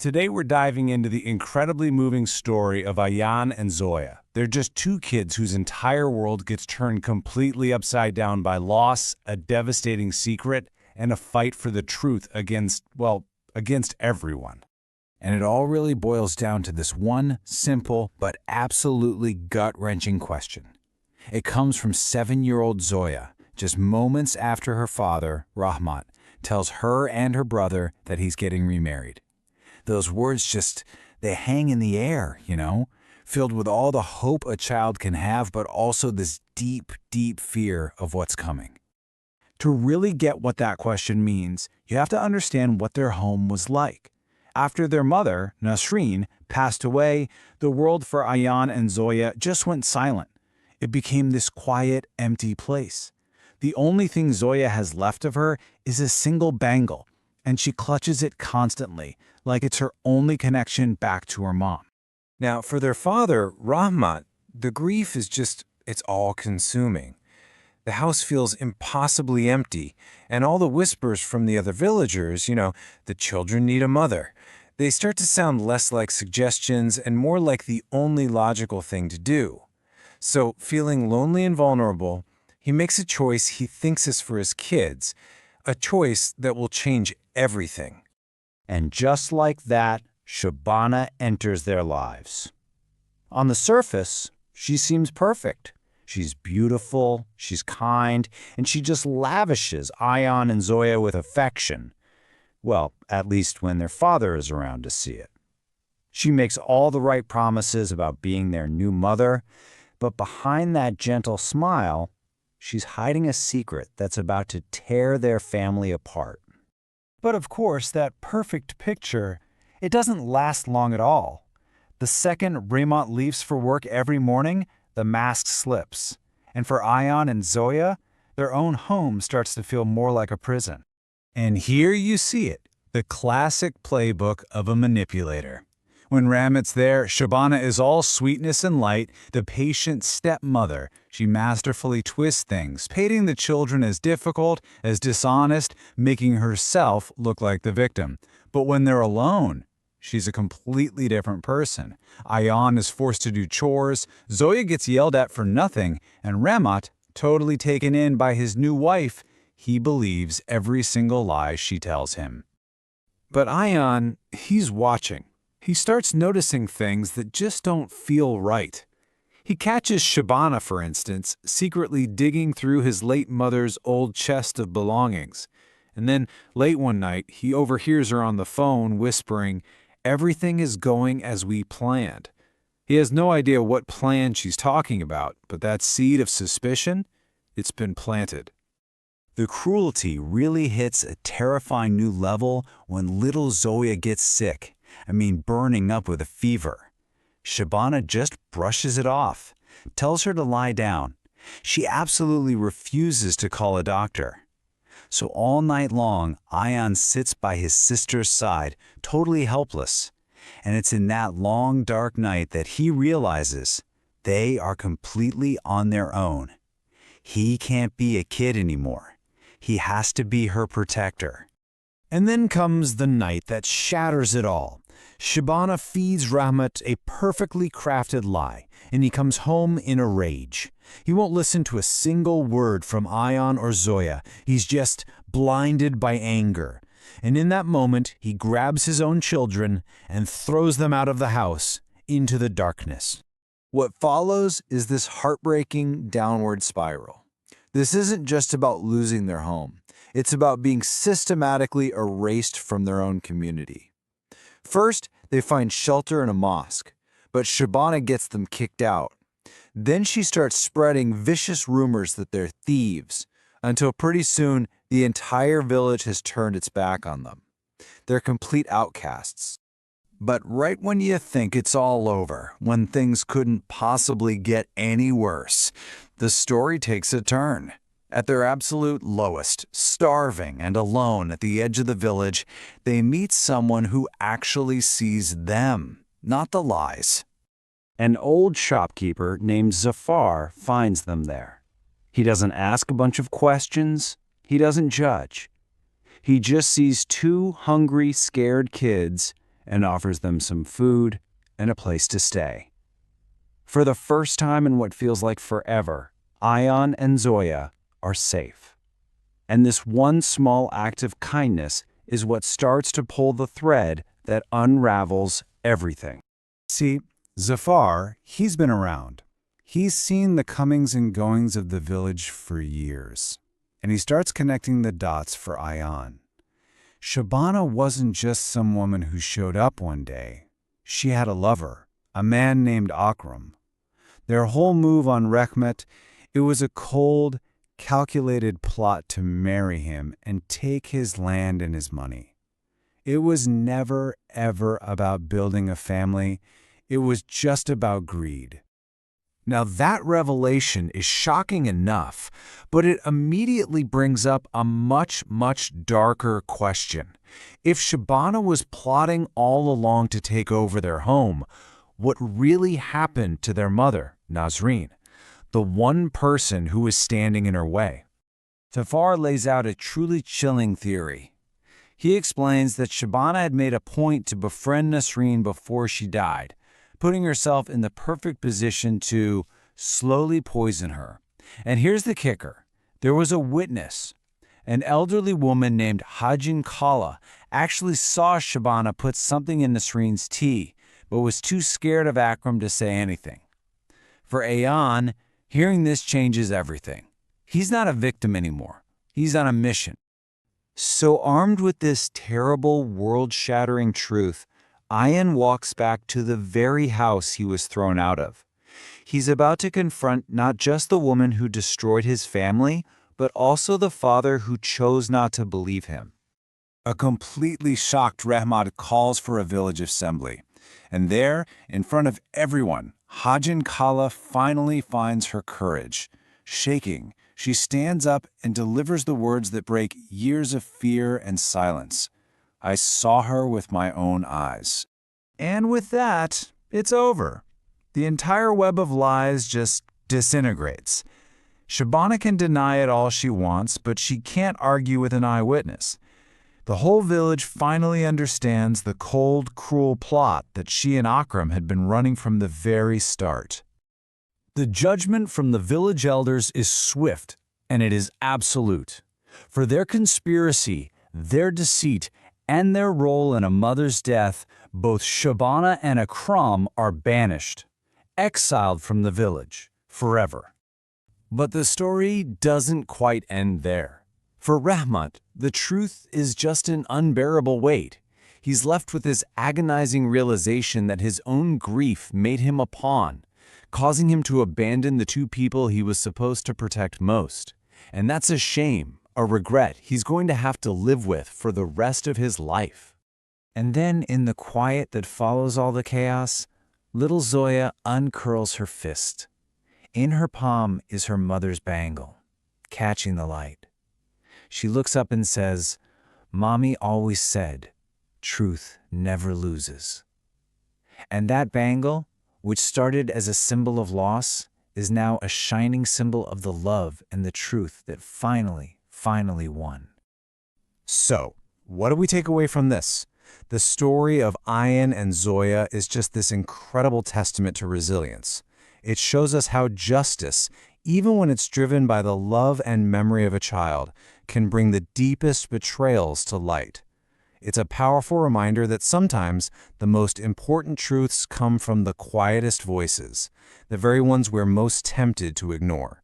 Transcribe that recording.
Today we're diving into the incredibly moving story of Ayan and Zoya. They're just two kids whose entire world gets turned completely upside down by loss, a devastating secret, and a fight for the truth against everyone. And it all really boils down to this one simple but absolutely gut-wrenching question. It comes from 7-year-old Zoya, just moments after her father, Rahmat, tells her and her brother that he's getting remarried. Those words they hang in the air, filled with all the hope a child can have, but also this deep, deep fear of what's coming. To really get what that question means, you have to understand what their home was like. After their mother, Nasreen, passed away, the world for Ayan and Zoya just went silent. It became this quiet, empty place. The only thing Zoya has left of her is a single bangle, and she clutches it constantly, like it's her only connection back to her mom. Now, for their father, Rahmat, the grief is it's all-consuming. The house feels impossibly empty, and all the whispers from the other villagers, the children need a mother, they start to sound less like suggestions and more like the only logical thing to do. So, feeling lonely and vulnerable, he makes a choice he thinks is for his kids, a choice that will change everything. And just like that, Shabana enters their lives. On the surface, she seems perfect. She's beautiful, she's kind, and she just lavishes Ayan and Zoya with affection. Well, at least when their father is around to see it. She makes all the right promises about being their new mother, but behind that gentle smile, she's hiding a secret that's about to tear their family apart. But of course, that perfect picture, it doesn't last long at all. The second Rahmat leaves for work every morning, the mask slips. And for Ayan and Zoya, their own home starts to feel more like a prison. And here you see it, the classic playbook of a manipulator. When Rahmat's there, Shabana is all sweetness and light, the patient stepmother. She masterfully twists things, painting the children as difficult, as dishonest, making herself look like the victim. But when they're alone, she's a completely different person. Ayan is forced to do chores, Zoya gets yelled at for nothing, and Rahmat, totally taken in by his new wife, he believes every single lie she tells him. But Ayan, he's watching. He starts noticing things that just don't feel right. He catches Shabana, for instance, secretly digging through his late mother's old chest of belongings. And then, late one night, he overhears her on the phone whispering, "Everything is going as we planned." He has no idea what plan she's talking about, but that seed of suspicion, it's been planted. The cruelty really hits a terrifying new level when little Zoya gets sick. Burning up with a fever. Shabana just brushes it off, tells her to lie down. She absolutely refuses to call a doctor. So all night long, Ayan sits by his sister's side, totally helpless. And it's in that long, dark night that he realizes they are completely on their own. He can't be a kid anymore. He has to be her protector. And then comes the night that shatters it all. Shabana feeds Rahmat a perfectly crafted lie, and he comes home in a rage. He won't listen to a single word from Ayan or Zoya. He's just blinded by anger. And in that moment, he grabs his own children and throws them out of the house into the darkness. What follows is this heartbreaking downward spiral. This isn't just about losing their home. It's about being systematically erased from their own community. First, they find shelter in a mosque, but Shabana gets them kicked out. Then she starts spreading vicious rumors that they're thieves, until pretty soon the entire village has turned its back on them. They're complete outcasts. But right when you think it's all over, when things couldn't possibly get any worse, the story takes a turn. At their absolute lowest, starving and alone at the edge of the village, they meet someone who actually sees them, not the lies. An old shopkeeper named Zafar finds them there. He doesn't ask a bunch of questions. He doesn't judge. He just sees two hungry, scared kids and offers them some food and a place to stay. For the first time in what feels like forever, Ayan and Zoya are safe. And this one small act of kindness is what starts to pull the thread that unravels everything. See, Zafar, he's been around. He's seen the comings and goings of the village for years, and he starts connecting the dots for Ayan. Shabana wasn't just some woman who showed up one day. She had a lover, a man named Akram. Their whole move on Rehmet, it was a cold, calculated plot to marry him and take his land and his money. It was never, ever about building a family. It was just about greed. Now that revelation is shocking enough, but it immediately brings up a much, much darker question. If Shabana was plotting all along to take over their home, what really happened to their mother, Nasreen, the one person who was standing in her way? Zafar lays out a truly chilling theory. He explains that Shabana had made a point to befriend Nasreen before she died, putting herself in the perfect position to slowly poison her. And here's the kicker. There was a witness. An elderly woman named Hajin Kala actually saw Shabana put something in Nasreen's tea, but was too scared of Akram to say anything. For Ayan, hearing this changes everything. He's not a victim anymore. He's on a mission. So armed with this terrible, world-shattering truth, Ayan walks back to the very house he was thrown out of. He's about to confront not just the woman who destroyed his family, but also the father who chose not to believe him. A completely shocked Rehmat calls for a village assembly. And there, in front of everyone, Hajin Kala finally finds her courage. Shaking, she stands up and delivers the words that break years of fear and silence. I saw her with my own eyes. And with that, it's over. The entire web of lies just disintegrates. Shabana can deny it all she wants, but she can't argue with an eyewitness. The whole village finally understands the cold, cruel plot that she and Akram had been running from the very start. The judgment from the village elders is swift, and it is absolute. For their conspiracy, their deceit, and their role in a mother's death, both Shabana and Akram are banished, exiled from the village, forever. But the story doesn't quite end there. For Rehmat, the truth is just an unbearable weight. He's left with this agonizing realization that his own grief made him a pawn, causing him to abandon the two people he was supposed to protect most. And that's a shame, a regret he's going to have to live with for the rest of his life. And then, in the quiet that follows all the chaos, little Zoya uncurls her fist. In her palm is her mother's bangle, catching the light. She looks up and says, "Mommy always said, truth never loses." And that bangle, which started as a symbol of loss, is now a shining symbol of the love and the truth that finally won. So, what do we take away from this? The story of Ayan and Zoya is just this incredible testament to resilience. It shows us how justice, even when it's driven by the love and memory of a child, can bring the deepest betrayals to light. It's a powerful reminder that sometimes the most important truths come from the quietest voices, the very ones we're most tempted to ignore.